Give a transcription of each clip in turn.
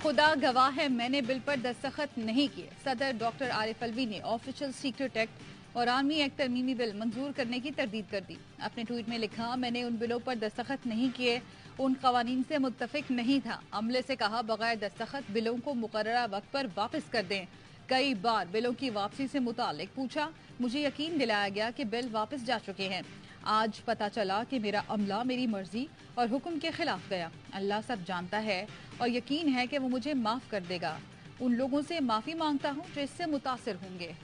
खुदा गवाह है, मैंने बिल पर दस्तखत नहीं किए। सदर डॉक्टर आरिफ अलवी ने ऑफिशियल सीक्रेट एक्ट और आर्मी एक्ट तरमीमी बिल मंजूर करने की तरदीद कर दी। अपने ट्वीट में लिखा, मैंने उन बिलों पर दस्तखत नहीं किए, उन कवानीन से मुत्तफिक नहीं था। अमले से कहा बगैर दस्तखत बिलों को मुकर्ररा वक्त पर वापस कर दें। कई बार बिलों की वापसी से मुतालिक पूछा, मुझे यकीन दिलाया गया कि बिल वापस जा चुके हैं। आज पता चला कि मेरा अमला मेरी मर्जी और हुक्म के खिलाफ गया। अल्लाह सब जानता है और यकीन है कि वो मुझे माफ कर देगा। उन लोगों से माफी मांगता हूँ जो इससे मुतासिर होंगे।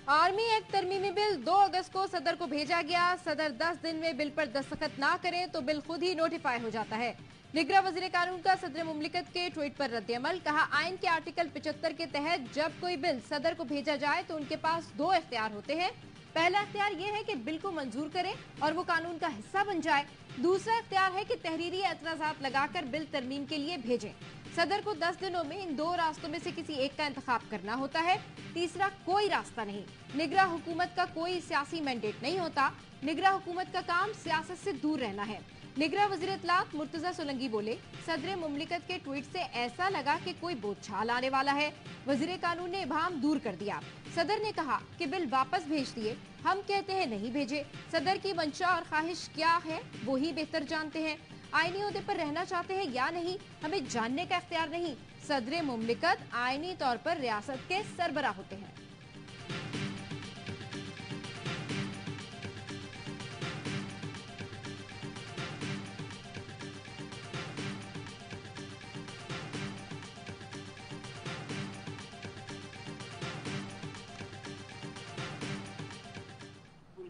आर्मी एक्ट तरमीमी बिल 2 अगस्त को सदर को भेजा गया। सदर 10 दिन में बिल पर दस्तखत ना करें तो बिल खुद ही नोटिफाई हो जाता है। निगरां वज़ीर कानून का सदर मुमलिकत के ट्वीट पर रद्द-ए-अमल। कहा, आइन के आर्टिकल 75 के तहत जब कोई बिल सदर को भेजा जाए तो उनके पास 2 इख्तियार होते हैं। पहला इख्तियार ये है कि बिल को मंजूर करें और वो कानून का हिस्सा बन जाए। दूसरा इख्तियार है कि तहरीरी एतराजात लगाकर बिल तरमीम के लिए भेजें। सदर को 10 दिनों में इन 2 रास्तों में से किसी एक का इंतखाब करना होता है। तीसरा कोई रास्ता नहीं। निगरां हुकूमत का कोई सियासी मैंडेट नहीं होता। निगरां हुकूमत का काम सियासत से दूर रहना है। निगरां वज़ीर इत्तलात मुर्तजा सोलंकी बोले, सदर मुमलिकत के ट्वीट से ऐसा लगा कि कोई बोझाल आने वाला है। वज़ीर कानून ने इबाहम दूर कर दिया। सदर ने कहा कि बिल वापस भेज दिए, हम कहते हैं नहीं भेजे। सदर की मंशा और ख्वाहिश क्या है वो ही बेहतर जानते हैं। आईनी ओहदे पर रहना चाहते हैं या नहीं, हमें जानने का इख्तियार नहीं। सदर मुमलिकत आईनी तौर पर रियासत के सरबराह होते हैं।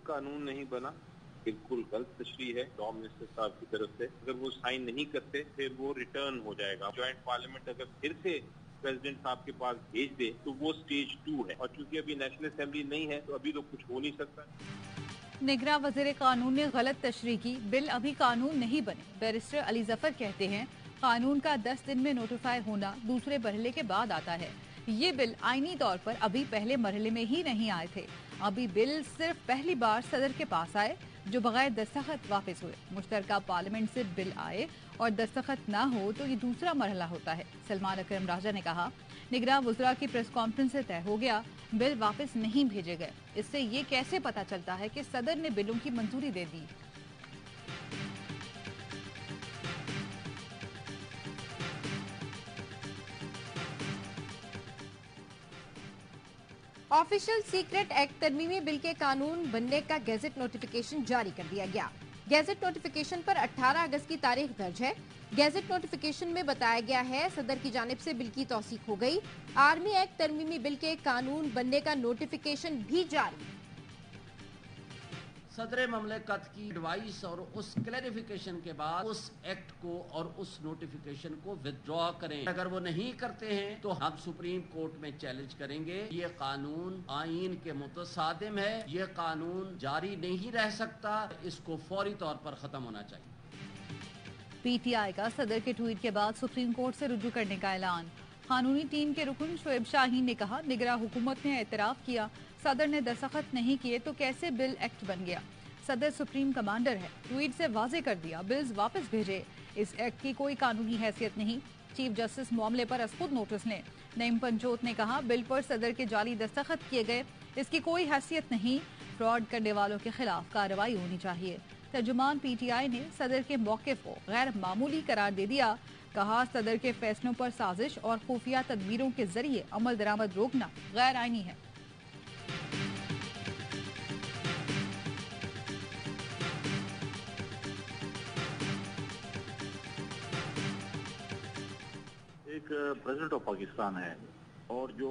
कानून नहीं बना, बिल्कुल गलत तशरीह है लॉ मिनिस्टर साहब की तरफ से। अगर वो साइन नहीं करते फिर वो रिटर्न हो जाएगा। ज्वाइंट पार्लियामेंट अगर फिर से प्रेसिडेंट साहब के पास भेज दे तो वो स्टेज 2 है, और चूंकि अभी नेशनल असेंबली नहीं है तो अभी तो कुछ हो नहीं सकता। निगरां वज़ीर कानून ने गलत तशरीह की, बिल अभी कानून नहीं बने। बैरिस्टर अली जफर कहते हैं, कानून का 10 दिन में नोटिफाई होना दूसरे मरहले के बाद आता है। ये बिल आईनी तौर पर अभी पहले मरहले में ही नहीं आए थे। अभी बिल सिर्फ पहली बार सदर के पास आए जो बगैर दस्तखत वापस हुए। मुश्तरका पार्लियामेंट से बिल आए और दस्तखत ना हो तो ये दूसरा मरहला होता है। सलमान अकरम राजा ने कहा, निगरां वज़रा की प्रेस कॉन्फ्रेंस से तय हो गया, बिल वापस नहीं भेजे गए। इससे ये कैसे पता चलता है कि सदर ने बिलों की मंजूरी दे दी? ऑफिशियल सीक्रेट एक्ट तरमीमी बिल के कानून बनने का गैजेट नोटिफिकेशन जारी कर दिया गया। गैजेट नोटिफिकेशन पर 18 अगस्त की तारीख दर्ज है। गैजेट नोटिफिकेशन में बताया गया है, सदर की जानिब से बिल की तौसीक हो गई। आर्मी एक्ट तरमीमी बिल के कानून बनने का नोटिफिकेशन भी जारी। सदर ममलिकत की एडवाइस और उस क्लैरिफिकेशन के बाद उस एक्ट को और उस नोटिफिकेशन को विथड्रॉ करें। अगर वो नहीं करते हैं तो हम सुप्रीम कोर्ट में चैलेंज करेंगे। ये कानून आईन के मुतसादिम है, ये कानून जारी नहीं रह सकता, इसको फौरी तौर पर खत्म होना चाहिए। पीटीआई का सदर के ट्वीट के बाद सुप्रीम कोर्ट से रुजू करने का ऐलान। कानूनी टीम के रुकन शोएब शाहीन ने कहा, निगरां हुकूमत ने एतराफ किया, सदर ने दस्तखत नहीं किए तो कैसे बिल एक्ट बन गया। सदर सुप्रीम कमांडर है, ट्वीट से वाजे कर दिया, बिल्स वापस भेजे। इस एक्ट की कोई कानूनी हैसियत नहीं। चीफ जस्टिस मामले पर खुद नोटिस लें। नईम पंचोत ने कहा, बिल पर सदर के जाली दस्तखत किए गए, इसकी कोई हैसियत नहीं। फ्रॉड करने वालों के खिलाफ कार्रवाई होनी चाहिए। तर्जुमान पीटीआई ने सदर के मौक़िफ़ को गैर मामूली करार दे दिया। कहा, सदर के फैसलों पर साजिश और खुफिया तदबीरों के जरिए अमल दरामद रोकना गैर आईनी है। एक प्रेसिडेंट ऑफ पाकिस्तान है और जो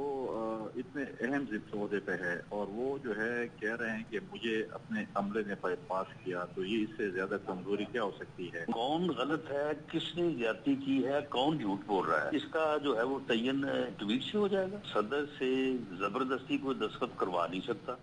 इतने अहम ओहदे पे है और वो जो है कह रहे हैं कि मुझे अपने अमले ने पास किया, तो ये इससे ज्यादा कमजोरी क्या हो सकती है? कौन गलत है, किसने ज्यादती की है, कौन झूठ बोल रहा है, इसका जो है वो तयन ट्वीट से हो जाएगा। सदर से जबरदस्ती कोई दस्तखत करवा नहीं सकता।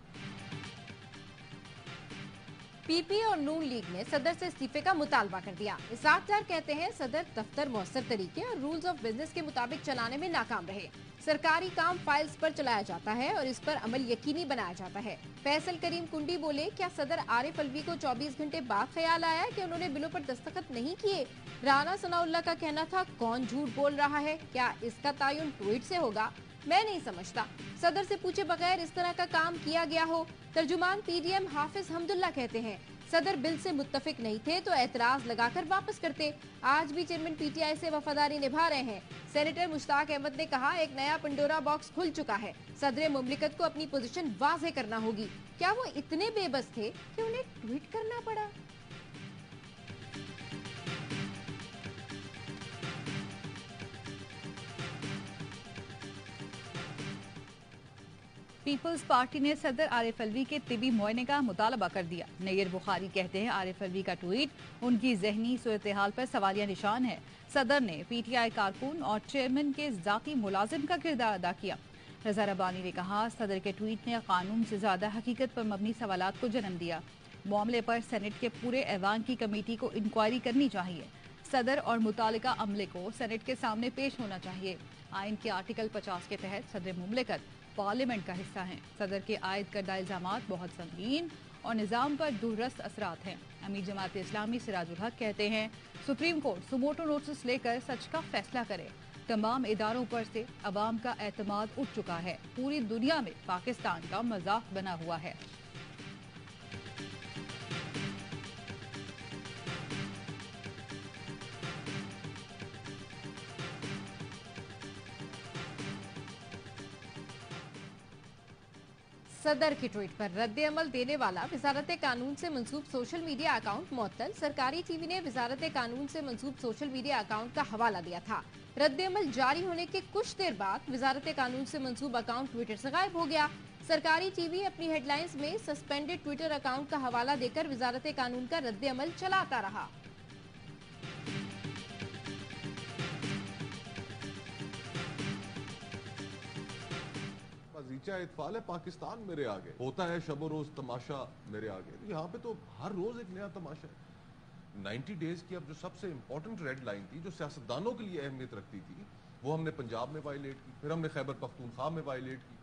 पीपी और नून लीग ने सदर से इस्तीफे का मुतालबा कर दिया। इसाकदार कहते हैं सदर दफ्तर मौसर तरीके और रूल्स ऑफ बिजनेस के मुताबिक चलाने में नाकाम रहे। सरकारी काम फाइल्स पर चलाया जाता है और इस पर अमल यकीनी बनाया जाता है। फैसल करीम कुंडी बोले, क्या सदर आरिफ अलवी को 24 घंटे बाद ख्याल आया कि उन्होंने बिलों पर दस्तखत नहीं किए? राना सनाउल्लाह का कहना था, कौन झूठ बोल रहा है, क्या इसका तायुन ट्वीट से होगा? मैं नहीं समझता, सदर से पूछे बगैर इस तरह का काम किया गया हो। तर्जुमान पीडीएम हाफिज हमदुल्ला कहते हैं, सदर बिल से मुत्तफिक नहीं थे तो एतराज लगाकर वापस करते। आज भी चेयरमैन पीटीआई से वफादारी निभा रहे हैं। सेनेटर मुश्ताक अहमद ने कहा, एक नया पंडोरा बॉक्स खुल चुका है। सदर मुमलिकत को अपनी पोजीशन वाज़ेह करना होगी। क्या वो इतने बेबस थे कि उन्हें ट्वीट करना पड़ा? पीपल्स पार्टी ने सदर आरिफ अलवी के तिबी मुआयने का मुतालबा कर दिया। नैयर बुखारी कहते हैं, आरिफ अलवी का ट्वीट उनकी जहनी सूरत-ए-हाल पर सवालिया निशान है। सदर ने पीटीआई कारकुन और चेयरमैन के जाती मुलाजिम का किरदार अदा किया। रजा रब्बानी ने कहा, सदर के ट्वीट ने कानून से ज्यादा हकीकत पर मबनी सवालात को जन्म दिया। मामले पर सेनेट के पूरे ऐवान की कमेटी को इंक्वायरी करनी चाहिए। सदर और मुतालिका अमले को सेनेट के सामने पेश होना चाहिए। आइन के आर्टिकल 50 के तहत सदर मुमलिकत पार्लियामेंट का हिस्सा हैं। सदर के आयद करदा इल्जामात बहुत संगीन और निज़ाम पर दुरुस्त असरात हैं। अमीर जमात इस्लामी सिराजुल हक कहते हैं, सुप्रीम कोर्ट सुमोटो नोटिस लेकर सच का फैसला करे। तमाम इदारों पर से अवाम का एतमाद उठ चुका है। पूरी दुनिया में पाकिस्तान का मजाक बना हुआ है। सदर की ट्वीट पर रद्द अमल देने वाला वजारत कानून से मंसूब सोशल मीडिया अकाउंट मुअत्तल। सरकारी टीवी ने वजारत कानून से मंसूब सोशल मीडिया अकाउंट का हवाला दिया था। रद्द अमल जारी होने के कुछ देर बाद वजारत कानून से मंसूब अकाउंट ट्विटर से गायब हो गया। सरकारी टीवी अपनी हेडलाइंस में सस्पेंडेड ट्विटर अकाउंट का हवाला देकर वजारत कानून का रद्द अमल चलाता रहा। इत्फाल है, पाकिस्तान मेरे आगे होता है, शबो रोज तमाशा मेरे आगे। यहाँ पे तो हर रोज एक नया तमाशा है। 90 डेज की अब जो सबसे इंपॉर्टेंट रेड लाइन थी, जो सियासतदानों के लिए अहमियत रखती थी, वो हमने पंजाब में वायलेट की, फिर हमने खैबर पख्तूनख्वा में वायलेट की।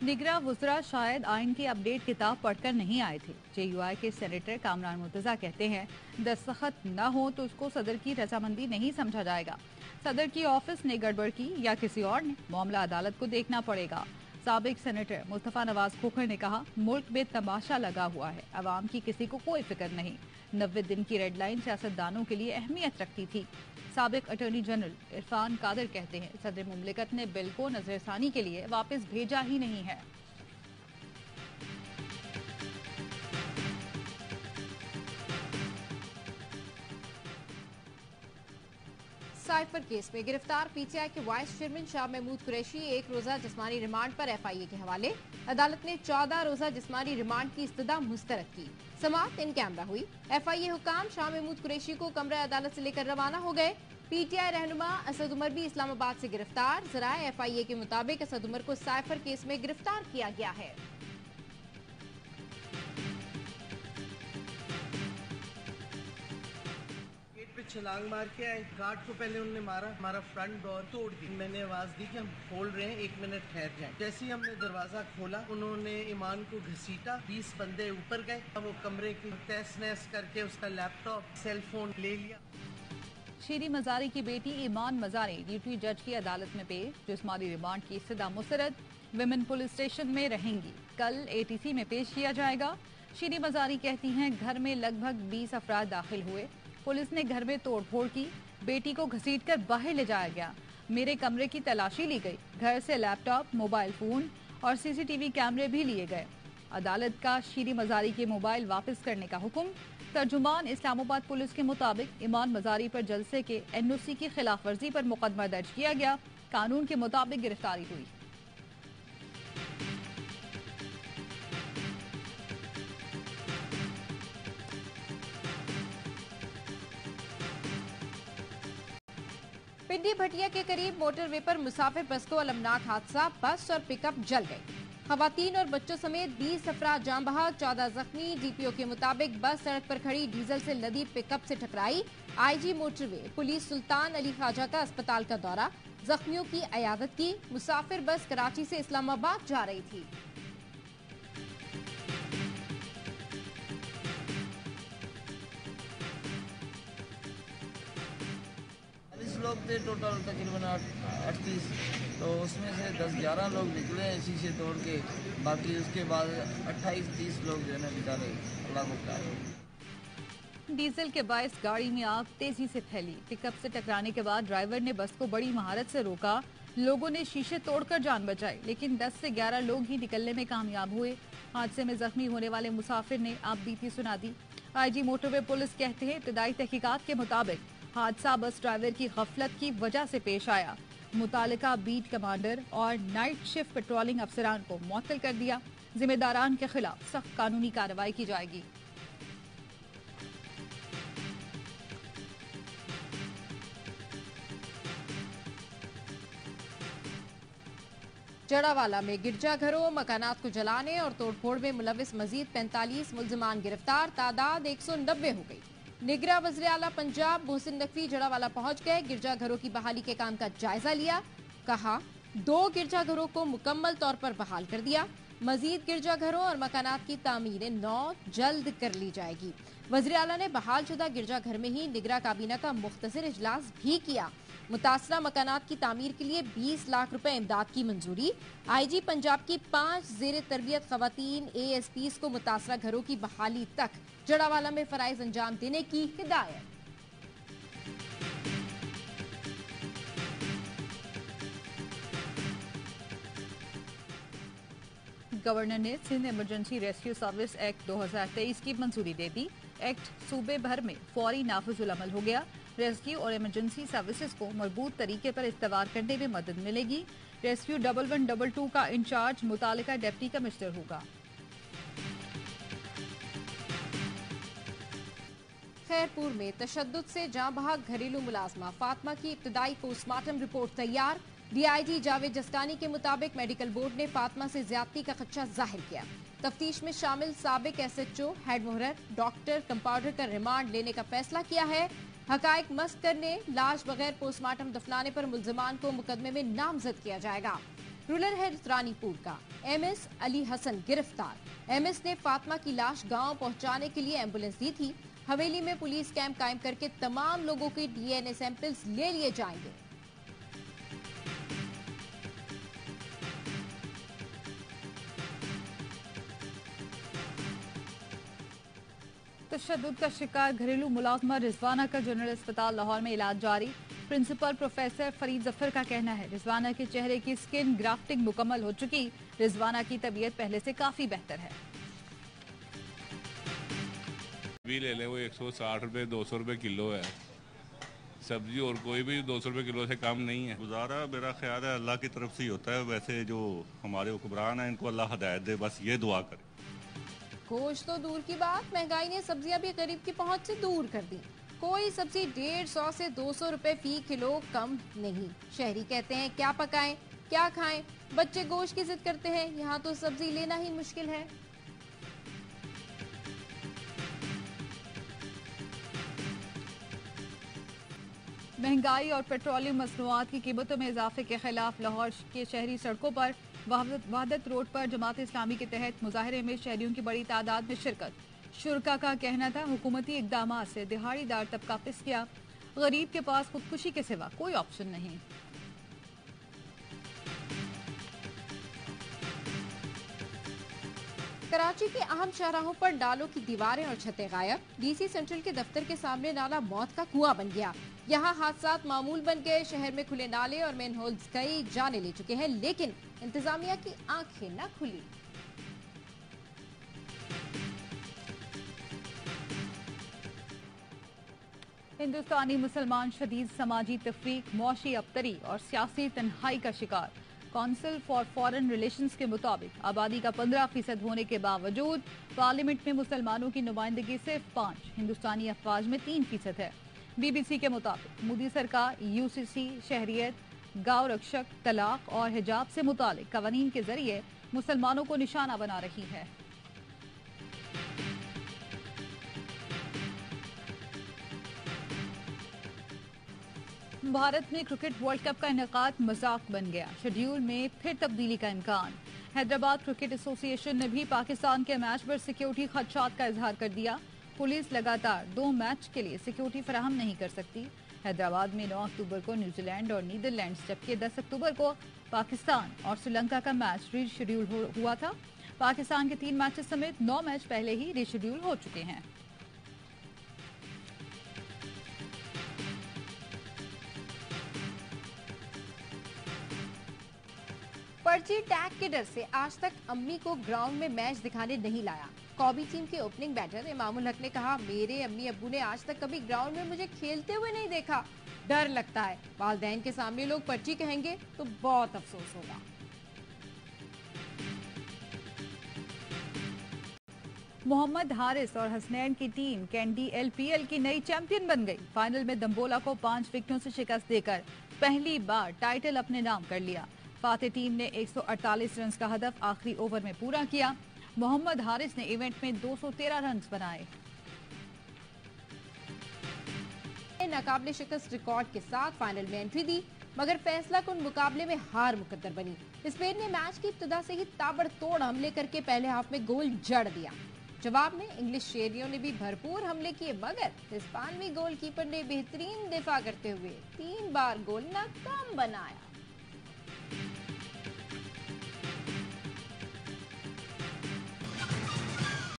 निगरां वुज़रा शायद आइन की अपडेट किताब पढ़कर नहीं आए थे। JUI के सेनेटर कामरान मुर्तजा कहते हैं, दस्तखत न हो तो उसको सदर की रजामंदी नहीं समझा जाएगा। सदर की ऑफिस ने गड़बड़ की या किसी और ने, मामला अदालत को देखना पड़ेगा। साबिक सेनेटर मुस्तफा नवाज खोखर ने कहा, मुल्क में तमाशा लगा हुआ है, अवाम की किसी को कोई फिक्र नहीं। 90 दिन की रेड लाइन सियासतदानों के लिए अहमियत रखती थी। साबिक अटॉर्नी जनरल इरफान कादर कहते हैं, सदर मुमलिकत ने बिल को नजरसानी के लिए वापस भेजा ही नहीं है। साइफर केस में गिरफ्तार पीटीआई के वाइस चेयरमैन शाह महमूद कुरैशी 1 रोजा जिस्मानी रिमांड पर FIA के हवाले। अदालत ने 14 रोजा जिस्मानी रिमांड की इस्तदा मुस्तरद की। समाअत इन कैमरा हुई। FIA हुकाम शाह महमूद कुरैशी को कमरा अदालत से लेकर रवाना हो गए। पीटीआई रहनुमा असद उमर भी इस्लामाबाद से गिरफ्तार। ज़राए FIA के मुताबिक असद उमर को साइफर केस में गिरफ्तार किया गया है। छलांग मार के आए, गार्ड को पहले उन्होंने मारा, हमारा फ्रंट डोर तोड़ दी। मैंने आवाज दी कि हम खोल रहे हैं, 1 मिनट ठहर जाएं। जैसे ही हमने दरवाजा खोला, उन्होंने ईमान को घसीटा, 20 बंदे ऊपर गए। अब वो कमरे की तहस नहस करके उसका लैपटॉप, सेलफोन ले लिया। शीरी मजारी की बेटी ईमान मजारी ड्यूटी जज की अदालत में पेश। जिस्मानी रिमांड की इस्तदा मुस्तरद। विमेन पुलिस स्टेशन में रहेंगी। कल ATC में पेश किया जाएगा। शीरी मजारी कहती हैं, घर में लगभग 20 अफराद दाखिल हुए। पुलिस ने घर में तोड़फोड़ की, बेटी को घसीटकर बाहर ले जाया गया। मेरे कमरे की तलाशी ली गई। घर से लैपटॉप, मोबाइल फोन और CCTV कैमरे भी लिए गए। अदालत का शीरी मजारी के मोबाइल वापस करने का हुक्म। तर्जुमान इस्लामाबाद पुलिस के मुताबिक ईमान मजारी पर जलसे के NOC की खिलाफ वर्जी पर मुकदमा दर्ज किया गया। कानून के मुताबिक गिरफ्तारी हुई। पिंडी भटिया के करीब मोटरवे पर मुसाफिर बस को अलमनाक हादसा, बस और पिकअप जल गई। खवातीन और बच्चों समेत 20 अफराद जान बहक, 14 जख्मी। डीपीओ के मुताबिक बस सड़क पर खड़ी डीजल से लदी पिकअप से टकराई। आईजी मोटरवे पुलिस सुल्तान अली ख्वाजा का अस्पताल का दौरा, जख्मियों की अयादत की। मुसाफिर बस कराची से इस्लामाबाद जा रही थी। लोग थे टोटल तकरीबन 38, तो उसमें से 10-11 लोग निकले हैं शीशे तोड़ के। बाकी उसके बाद 28-30 लोग जो है ना बेचारे अल्लाह को प्यारे। डीजल के बायस गाड़ी में आग तेजी से फैली। पिकअप से टकराने के बाद ड्राइवर ने बस को बड़ी महारत से रोका। लोगों ने शीशे तोड़कर जान बचाई, लेकिन 10 से 11 लोग ही निकलने में कामयाब हुए। हादसे में जख्मी होने वाले मुसाफिर ने आप बीती सुना दी। आईजी मोटरवे पुलिस कहते हैं इब्तदाई तहकीकात के मुताबिक हादसा बस ड्राइवर की गफलत की वजह से पेश आया। मुतालिका बीट कमांडर और नाइट शिफ्ट पेट्रोलिंग अफसरान को मुअत्तल कर दिया। जिम्मेदारान के खिलाफ सख्त कानूनी कार्रवाई की जाएगी। जड़ावाला में गिरजाघरों, मकानात को जलाने और तोड़फोड़ में मुलविस मजीद 45 मुल्जिमान गिरफ्तार। तादाद 190 हो गई। निगरां वज़ीर आला पंजाब मोहसिन नकवी जड़ावाला पहुंच गए। गिरजाघरों की बहाली के काम का जायजा लिया। कहा 2 गिरजाघरों को मुकम्मल तौर पर बहाल कर दिया। मजीद गिरजाघरों और मकानात की तामीरें 9 जल्द कर ली जाएगी। वज़ीर आला ने बहाल शुदा गिरजाघर में ही निगरां काबीना का मुख्तसर इजलास भी किया। मुतासरा मकानात की तामीर के लिए 20 लाख रुपए इमदाद की मंजूरी। आईजी पंजाब की 5 जेर तरबियत खवातीन ASPs को मुतासरा घरों की बहाली तक जड़ावाला में फराइज अंजाम देने की हिदायत। गवर्नर ने Sindh emergency rescue service act 2023 की मंजूरी दे दी। एक्ट सूबे भर में फौरी नाफिजुल अमल हो गया। रेस्क्यू और इमरजेंसी सर्विसेज को मजबूत तरीके पर इस्तेमाल करने में मदद मिलेगी। रेस्क्यू 1122 का इंचार्ज मुतालिका डिप्टी कमिश्नर होगा। खैरपुर में तशद्दुद से जाँ बहक घरेलू मुलाजमा फातिमा की इब्तदाई पोस्टमार्टम रिपोर्ट तैयार। DIG जावेद जस्तानी के मुताबिक मेडिकल बोर्ड ने फातिमा से ज्यादती का खदशा जाहिर किया। तफ्तीश में शामिल साबिक SHO, हेड मोहर्रर, डॉक्टर, कंपाउंडर का रिमांड लेने का फैसला किया है। हकायक मस्त करने, लाश बगैर पोस्टमार्टम दफनाने पर मुल्जिमान को मुकदमे में नामजद किया जाएगा। रूरल हेड रानीपुर का MS अली हसन गिरफ्तार। MS ने फातिमा की लाश गांव पहुंचाने के लिए एम्बुलेंस दी थी। हवेली में पुलिस कैंप कायम करके तमाम लोगों के DNA सैंपल्स ले लिए जाएंगे। तशद्दुद का शिकार घरेलू मुलाजमा रिजवाना का जनरल अस्पताल लाहौर में इलाज जारी। प्रिंसिपल प्रोफेसर फरीद जफर का कहना है रिजवाना के चेहरे की स्किन ग्राफ्टिंग मुकम्मल हो चुकी। रिजवाना की तबीयत पहले से काफी बेहतर है। भी ले लें वो 160 रुपए 200 रुपए किलो है सब्जी, और कोई भी 200 रुपए किलो से कम नहीं है। गुजारा मेरा ख्याल है अल्लाह की तरफ से ही होता है। वैसे जो हमारे हुक्मरान हैं इनको अल्लाह हदायत दे, बस ये दुआ करे। गोश्त तो दूर की बात, महंगाई ने सब्जियां भी गरीब की पहुंच से दूर कर दी। कोई सब्जी 150 से 200 रुपए फी किलो कम नहीं। शहरी कहते हैं क्या पकाएं क्या खाएं, बच्चे गोश्त की जिद करते हैं। यहाँ तो सब्जी लेना ही मुश्किल है। महंगाई और पेट्रोलियम मसनूआत की कीमतों में इजाफे के खिलाफ लाहौर के शहरी सड़कों पर वहादत रोड पर जमात इस्लामी के तहत मुजाहरे में शहरियों की बड़ी तादाद में शिरकत। शुरका का कहना था हुकूमती इकदाम से दिहाड़ीदार तबका पिस गया। गरीब के पास खुदकुशी के सिवा कोई ऑप्शन नहीं। कराची के अहम शाहराहों पर नालों की दीवारें और छतें गायब। DC सेंट्रल के दफ्तर के सामने नाला मौत का कुआं बन गया। यहाँ हादसात मामूल बन गए। शहर में खुले नाले और मेन होल्स कई जाने ले चुके हैं, लेकिन इंतजामिया की आंखें न खुली। हिंदुस्तानी मुसलमान शदीद समाजी तफरीक, मौशी अबतरी और सियासी तन्हाई का शिकार। काउंसिल फॉर फॉरेन रिलेशंस के मुताबिक आबादी का 15% होने के बावजूद पार्लियामेंट में मुसलमानों की नुमाइंदगी सिर्फ 5, हिंदुस्तानी अफवाज में 3% है। BBC के मुताबिक मोदी सरकार UCC, शहरियत, गांव रक्षक तलाक और हिजाब से मुतालिक कवानीन के जरिए मुसलमानों को निशाना बना रही है। भारत में क्रिकेट वर्ल्ड कप का इनेकाद मजाक बन गया। शेड्यूल में फिर तब्दीली का इम्कान। हैदराबाद क्रिकेट एसोसिएशन ने भी पाकिस्तान के मैच पर सिक्योरिटी खदशात का इजहार कर दिया। पुलिस लगातार 2 मैच के लिए सिक्योरिटी फराहम नहीं कर सकती। हैदराबाद में 9 अक्टूबर को न्यूजीलैंड और नीदरलैंड्स, जबकि 10 अक्टूबर को पाकिस्तान और श्रीलंका का मैच रीशेड्यूल हुआ था। पाकिस्तान के 3 मैचेस समेत 9 मैच पहले ही रीशेड्यूल हो चुके हैं। पर्ची टैग के डर से आज तक अम्मी को ग्राउंड में मैच दिखाने नहीं लाया। कौमी टीम के ओपनिंग बैटर इमामुल हक ने कहा, मेरे अम्मी अब्बू ने आज तक कभी ग्राउंड में मुझे खेलते हुए नहीं देखा। डर लगता है वालिदैन के सामने लोग पर्ची कहेंगे तो बहुत अफसोस होगा। मोहम्मद हारिस और हसनैन की टीम कैंडी LPL की नई चैंपियन बन गई। फाइनल में दंबोला को 5 विकेटों से शिकस्त देकर पहली बार टाइटल अपने नाम कर लिया। फाते टीम ने 148 रन का हदफ आखिरी ओवर में पूरा किया। मोहम्मद हारिस ने इवेंट में 213 रन बनाए। नाकाबिले शिकस्त रिकॉर्ड के साथ फाइनल में एंट्री दी, मगर फैसला कुन मुकाबले में हार मुकद्दर बनी। स्पेन ने मैच की इब्तिदा से ही ताबड़तोड़ हमले करके पहले हाफ में गोल जड़ दिया। जवाब में इंग्लिश शेरियों ने भी भरपूर हमले किए, मगर हिस्पानवी गोलकीपर ने बेहतरीन दिफा करते हुए 3 बार गोल नाकाम बनाया।